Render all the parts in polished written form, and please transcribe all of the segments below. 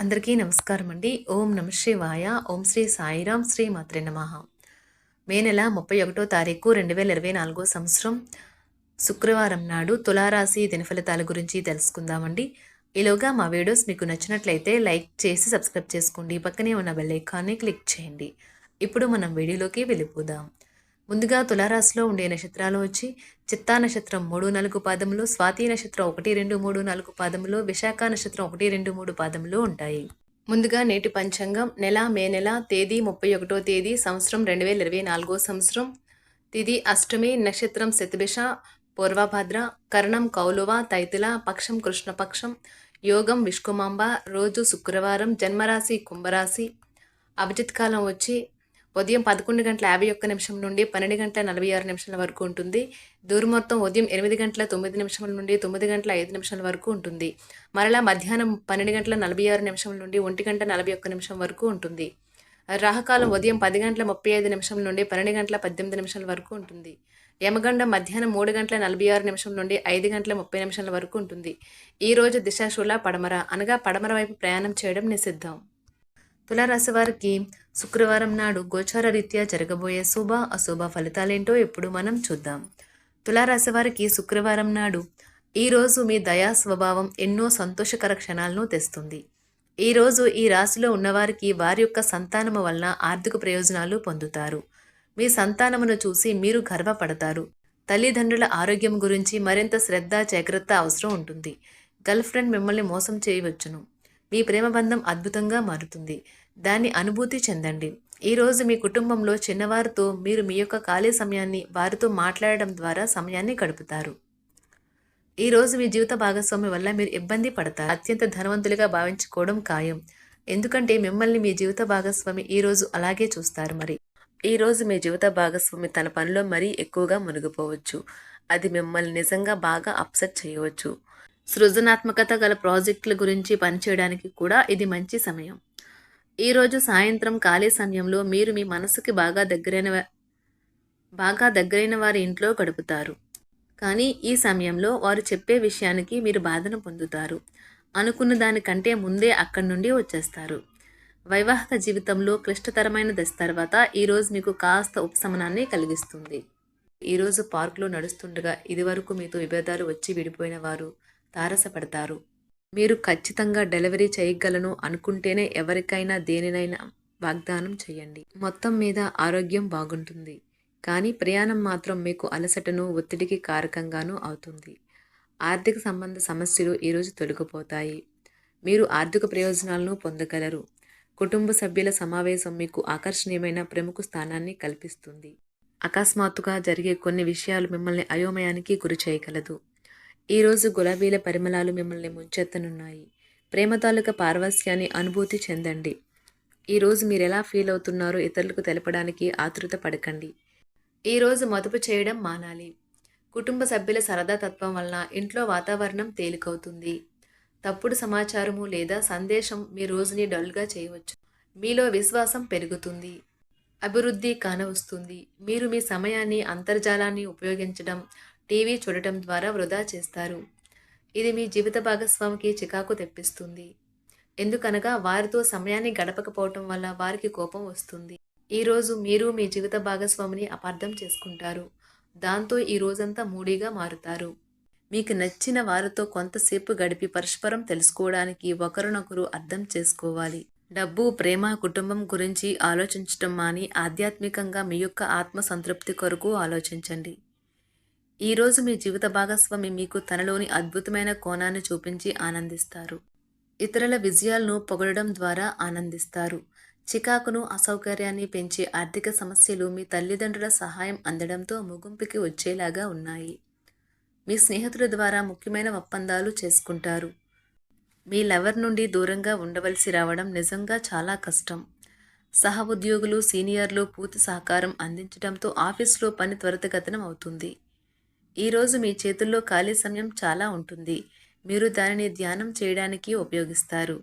అందరికీ నమస్కారం అండి. ఓం నమ శివాయ. ఓం శ్రీ సాయిరాం శ్రీ మాత్రే నమః. మే నెల 31 తారీఖు 2024 సంవత్సరం శుక్రవారం నాడు తులారాశి దినఫలితాల గురించి తెలుసుకుందామండి. ఈలోగా మా వీడియోస్ మీకు నచ్చినట్లయితే లైక్ చేసి సబ్స్క్రైబ్ చేసుకోండి. పక్కనే ఉన్న బెల్ ఐకాన్ని క్లిక్ చేయండి. ఇప్పుడు మనం వీడియోలోకి వెళ్ళిపోదాం. ముందుగా తులారాశిలో ఉండే నక్షత్రాలు వచ్చి చిత్తా నక్షత్రం 3, 4 పాదములు, స్వాతి నక్షత్రం 1, 2, 3, 4 పాదములు, విశాఖ నక్షత్రం 1, 2, 3 పాదములు ఉంటాయి. ముందుగా నేటి పంచాంగం మే నెల తేదీ 31వ తేదీ సంవత్సరం 2024 సంవత్సరం తిథి అష్టమి, నక్షత్రం శతభిష, పూర్వభద్ర, కరణం కౌలువ, తైతుల, పక్షం కృష్ణపక్షం, యోగం విష్కుమాంబ, రోజు శుక్రవారం, జన్మరాశి కుంభరాశి, అభిజిత్ కాలం వచ్చి ఉదయం 11:51 నుండి 12:46 వరకు ఉంటుంది. దూర్ముహూర్తం ఉదయం 8:09 నుండి 9:05 వరకు ఉంటుంది. మరలా మధ్యాహ్నం 12:46 నుండి 1:41 వరకు ఉంటుంది. రాహుకాలం ఉదయం 10:35 నుండి 12:18 వరకు ఉంటుంది. యమగండం మధ్యాహ్నం 3:46 నుండి 5:30 వరకు ఉంటుంది. ఈ రోజు దిశాశూల పడమర అనగా పడమర వైపు ప్రయాణం చేయడం నిషిద్ధం. తులారాశి వారికి శుక్రవారం నాడు గోచార రీత్యా జరగబోయే శుభ అశుభ ఫలితాలేంటో ఇప్పుడు మనం చూద్దాం. తులారాశి వారికి శుక్రవారం నాడు ఈరోజు మీ దయా స్వభావం ఎన్నో సంతోషకర క్షణాలను తెస్తుంది. ఈరోజు ఈ రాశిలో ఉన్నవారికి వారి యొక్క సంతానము వలన ఆర్థిక ప్రయోజనాలు పొందుతారు. మీ సంతానమును చూసి మీరు గర్వపడతారు. తల్లిదండ్రుల ఆరోగ్యం గురించి మరింత శ్రద్ధ జాగ్రత్త అవసరం ఉంటుంది. గర్ల్ ఫ్రెండ్ మిమ్మల్ని మోసం చేయవచ్చును. మీ ప్రేమ బంధం అద్భుతంగా మారుతుంది. దాన్ని అనుభూతి చెందండి. ఈరోజు మీ కుటుంబంలో చిన్నవారితో మీరు మీ యొక్క ఖాళీ సమయాన్ని వారితో మాట్లాడడం ద్వారా సమయాన్ని గడుపుతారు. ఈరోజు మీ జీవిత భాగస్వామి వల్ల మీరు ఇబ్బంది పడతారు. అత్యంత ధనవంతులుగా భావించుకోవడం ఖాయం. ఎందుకంటే మిమ్మల్ని మీ జీవిత భాగస్వామి ఈరోజు అలాగే చూస్తారు. ఈరోజు మీ జీవిత భాగస్వామి తన పనిలో మరీ ఎక్కువగా మునిగిపోవచ్చు. అది మిమ్మల్ని నిజంగా బాగా అప్సెట్ చేయవచ్చు. సృజనాత్మకత గల ప్రాజెక్టుల గురించి పనిచేయడానికి కూడా ఇది మంచి సమయం. ఈరోజు సాయంత్రం ఖాళీ సమయంలో మీరు మీ మనసుకి బాగా దగ్గరైన వారి ఇంట్లో గడుపుతారు. కానీ ఈ సమయంలో వారు చెప్పే విషయానికి మీరు బాధను పొందుతారు. అనుకున్న దానికంటే ముందే అక్కడి నుండి వచ్చేస్తారు. వైవాహిక జీవితంలో క్లిష్టతరమైన దశ తర్వాత ఈరోజు మీకు కాస్త ఉపశమనాన్ని కలిగిస్తుంది. ఈరోజు పార్కులో నడుస్తుండగా ఇదివరకు మీతో విభేదాలు వచ్చి విడిపోయిన వారు తారసపడతారు. మీరు ఖచ్చితంగా డెలివరీ చేయగలను అనుకుంటేనే ఎవరికైనా దేనినైనా వాగ్దానం చేయండి. మొత్తం మీద ఆరోగ్యం బాగుంటుంది. కానీ ప్రయాణం మాత్రం మీకు అలసటను, ఒత్తిడికి కారకంగానూ అవుతుంది. ఆర్థిక సంబంధ సమస్యలు ఈరోజు తొలగిపోతాయి. మీరు ఆర్థిక ప్రయోజనాలను పొందగలరు. కుటుంబ సభ్యుల సమావేశం మీకు ఆకర్షణీయమైన ప్రముఖ స్థానాన్ని కల్పిస్తుంది. అకస్మాత్తుగా జరిగే కొన్ని విషయాలు మిమ్మల్ని అయోమయానికి గురి చేయగలదు. ఈరోజు గులాబీల పరిమళాలు మిమ్మల్ని ముంచెత్తనున్నాయి. ప్రేమ తాలూకా పారవస్యాన్ని అనుభూతి చెందండి. ఈరోజు మీరు ఎలా ఫీల్ అవుతున్నారో ఇతరులకు తెలపడానికి ఆతృత పడకండి. ఈరోజు మదుపు చేయడం మానాలి. కుటుంబ సభ్యుల సరదా తత్వం వలన ఇంట్లో వాతావరణం తేలికవుతుంది. తప్పుడు సమాచారము లేదా సందేశం మీ రోజుని డల్గా చేయవచ్చు. మీలో విశ్వాసం పెరుగుతుంది. అభివృద్ధి కానవస్తుంది. మీరు మీ సమయాన్ని అంతర్జాలాన్ని ఉపయోగించడం, టీవీ చూడటం ద్వారా వృధా చేస్తారు. ఇది మీ జీవిత భాగస్వామికి చికాకు తెప్పిస్తుంది. ఎందుకనగా వారితో సమయాన్ని గడపకపోవటం వల్ల వారికి కోపం వస్తుంది. ఈరోజు మీరు మీ జీవిత భాగస్వామిని అపార్థం చేసుకుంటారు. దాంతో ఈ రోజంతా మూడీగా మారుతారు. మీకు నచ్చిన వారితో కొంతసేపు గడిపి పరస్పరం తెలుసుకోవడానికి ఒకరినొకరు అర్థం చేసుకోవాలి. డబ్బు, ప్రేమ, కుటుంబం గురించి ఆలోచించటం మాని ఆధ్యాత్మికంగా మీ యొక్క ఆత్మ సంతృప్తి కొరకు ఆలోచించండి. ఈరోజు మీ జీవిత భాగస్వామి మీకు తనలోని అద్భుతమైన కోణాన్ని చూపించి ఆనందిస్తారు. ఇతరుల విజయాలను పొగడడం ద్వారా ఆనందిస్తారు. చికాకును, అసౌకర్యాన్ని పెంచే ఆర్థిక సమస్యలు మీ తల్లిదండ్రుల సహాయం అందడంతో ముగింపుకి వచ్చేలాగా ఉన్నాయి. మీ స్నేహితుల ద్వారా ముఖ్యమైన ఒప్పందాలు చేసుకుంటారు. మీ లవర్ నుండి దూరంగా ఉండవలసి రావడం నిజంగా చాలా కష్టం. సహ ఉద్యోగులు, సీనియర్లు పూర్తి సహకారం అందించడంతో ఆఫీసులో పని త్వరితగతినం అవుతుంది. ఈరోజు మీ చేతుల్లో ఖాళీ సమయం చాలా ఉంటుంది. మీరు దానిని ధ్యానం చేయడానికి ఉపయోగిస్తారు.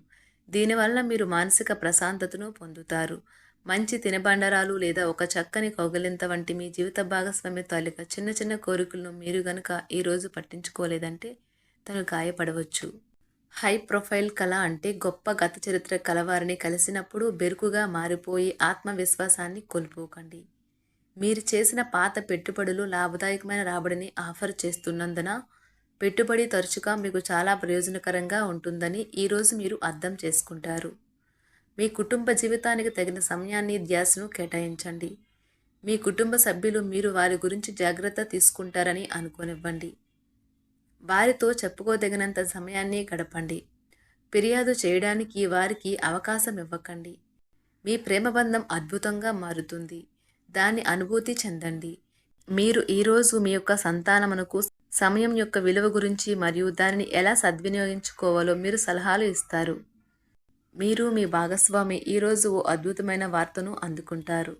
దీనివల్ల మీరు మానసిక ప్రశాంతతను పొందుతారు. మంచి తినబండరాలు లేదా ఒక చక్కని కౌగిలింత వంటి మీ జీవిత భాగస్వామి తాలూకా చిన్న చిన్న కోరికలను మీరు గనుక ఈరోజు పట్టించుకోలేదంటే తను గాయపడవచ్చు. హై ప్రొఫైల్ కళ అంటే గొప్ప గత చరిత్ర కలవారిని కలిసినప్పుడు బెరుకుగా మారిపోయి ఆత్మవిశ్వాసాన్ని కోల్పోకండి. మీరు చేసిన పాత పెట్టుబడులు లాభదాయకమైన రాబడిని ఆఫర్ చేస్తున్నందున పెట్టుబడి తరచుగా మీకు చాలా ప్రయోజనకరంగా ఉంటుందని ఈరోజు మీరు అర్థం చేసుకుంటారు. మీ కుటుంబ జీవితానికి తగిన సమయాన్ని ధ్యాసను కేటాయించండి. మీ కుటుంబ సభ్యులు మీరు వారి గురించి జాగ్రత్త తీసుకుంటారని అనుకోనివ్వండి. వారితో చెప్పుకోదగినంత సమయాన్ని గడపండి. ఫిర్యాదు చేయడానికి వారికి అవకాశం ఇవ్వకండి. మీ ప్రేమబంధం అద్భుతంగా మారుతుంది. దాన్ని అనుభూతి చెందండి. మీరు ఈరోజు మీ యొక్క సంతానమునకు సమయం యొక్క విలువ గురించి మరియు దానిని ఎలా సద్వినియోగించుకోవాలో మీరు సలహాలు ఇస్తారు. మీరు మీ భాగస్వామి ఈరోజు ఓ అద్భుతమైన వార్తను అందుకుంటారు.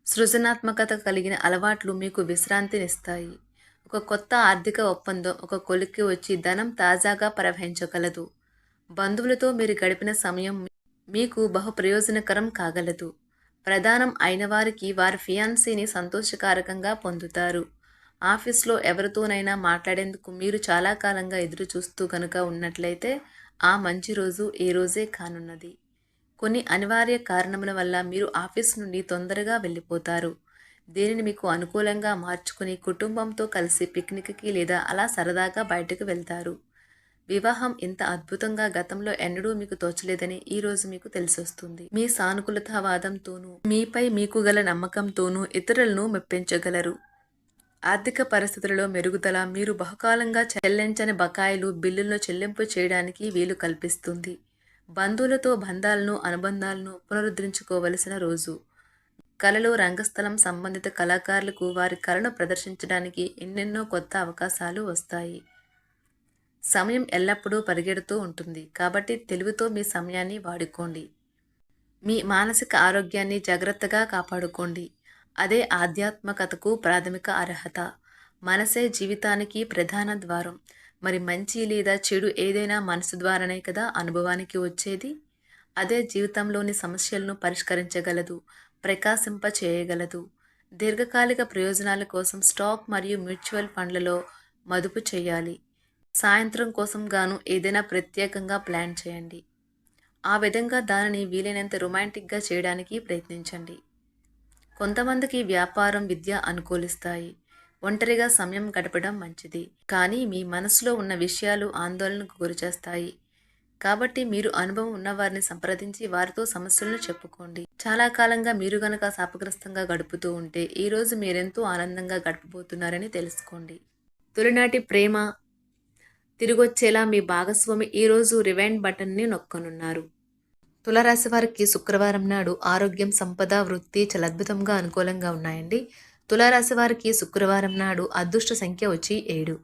సృజనాత్మకత కలిగిన అలవాట్లు మీకు విశ్రాంతినిస్తాయి. ఒక కొత్త ఆర్థిక ఒప్పందం ఒక కొలిక్కి వచ్చి ధనం తాజాగా ప్రవహించగలదు. బంధువులతో మీరు గడిపిన సమయం మీకు బహు ప్రయోజనకరం కాగలదు. ప్రధానం అయిన వారికి వారి ఫియాన్సీని సంతోషకారకంగా పొందుతారు. ఆఫీస్లో ఎవరితోనైనా మాట్లాడేందుకు మీరు చాలా కాలంగా ఎదురు చూస్తూ కనుక ఉన్నట్లయితే ఆ మంచి రోజు ఏ రోజే కానున్నది. కొన్ని అనివార్య కారణముల వల్ల మీరు ఆఫీస్ నుండి తొందరగా వెళ్ళిపోతారు. దీనిని మీకు అనుకూలంగా మార్చుకుని కుటుంబంతో కలిసి పిక్నిక్కి లేదా అలా సరదాగా బయటకు వెళ్తారు. వివాహం ఇంత అద్భుతంగా గతంలో ఎన్నడూ మీకు తోచలేదని ఈరోజు మీకు తెలిసొస్తుంది. మీ సానుకూలతావాదంతోనూ మీపై మీకు గల నమ్మకంతోనూ ఇతరులను మెప్పించగలరు. ఆర్థిక పరిస్థితులలో మెరుగుదల మీరు బహుకాలంగా చెల్లించని బకాయిలు బిల్లులను చెల్లింపు చేయడానికి వీలు కల్పిస్తుంది. బంధువులతో అనుబంధాలను పునరుద్ధరించుకోవలసిన రోజు. కళలు రంగస్థలం సంబంధిత కళాకారులకు వారి కళను ప్రదర్శించడానికి ఎన్నెన్నో కొత్త అవకాశాలు వస్తాయి. సమయం ఎల్లప్పుడూ పరిగెడుతూ ఉంటుంది కాబట్టి తెలివితో మీ సమయాన్ని వాడుకోండి. మీ మానసిక ఆరోగ్యాన్ని జాగ్రత్తగా కాపాడుకోండి. అదే ఆధ్యాత్మికతకు ప్రాథమిక అర్హత. మనసే జీవితానికి ప్రధాన ద్వారం. మరి మంచి లేదా చెడు ఏదైనా మనసు ద్వారానే కదా అనుభవానికి వచ్చేది. అదే జీవితంలోని సమస్యలను పరిష్కరించగలదు, ప్రకాశింప చేయగలదు. దీర్ఘకాలిక ప్రయోజనాల కోసం స్టాక్ మరియు మ్యూచువల్ ఫండ్లలో మదుపు చేయాలి. సాయంత్రం కోసం గాను ఏదైనా ప్రత్యేకంగా ప్లాన్ చేయండి. ఆ విధంగా దానిని వీలైనంత రొమాంటిక్గా చేయడానికి ప్రయత్నించండి. కొంతమందికి వ్యాపారం, విద్య అనుకూలిస్తాయి. ఒంటరిగా సమయం గడపడం మంచిది. కానీ మీ మనసులో ఉన్న విషయాలు ఆందోళనకు గురిచేస్తాయి. కాబట్టి మీరు అనుభవం ఉన్నవారిని సంప్రదించి వారితో సమస్యలను చెప్పుకోండి. చాలా కాలంగా మీరు గనక శాపగ్రస్తంగా గడుపుతూ ఉంటే ఈరోజు మీరెంతో ఆనందంగా గడపబోతున్నారని తెలుసుకోండి. తొలినాటి ప్రేమ తిరిగొచ్చేలా మీ భాగస్వామి ఈరోజు రివైండ్ బటన్ని నొక్కనున్నారు. తులారాశి వారికి శుక్రవారం నాడు ఆరోగ్యం, సంపద, వృత్తి చాలా అద్భుతంగా అనుకూలంగా ఉన్నాయండి. తులారాశి వారికి శుక్రవారం నాడు అదృష్ట సంఖ్య వచ్చి 7.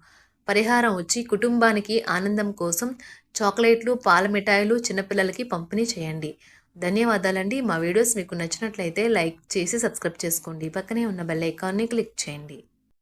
పరిహారం వచ్చి కుటుంబానికి ఆనందం కోసం చాక్లెట్లు, పాల మిఠాయిలు చిన్నపిల్లలకి పంపిణీ చేయండి. ధన్యవాదాలండి. మా వీడియోస్ మీకు నచ్చినట్లయితే లైక్ చేసి సబ్స్క్రైబ్ చేసుకోండి. పక్కనే ఉన్న బెల్ ఐకాన్ని క్లిక్ చేయండి.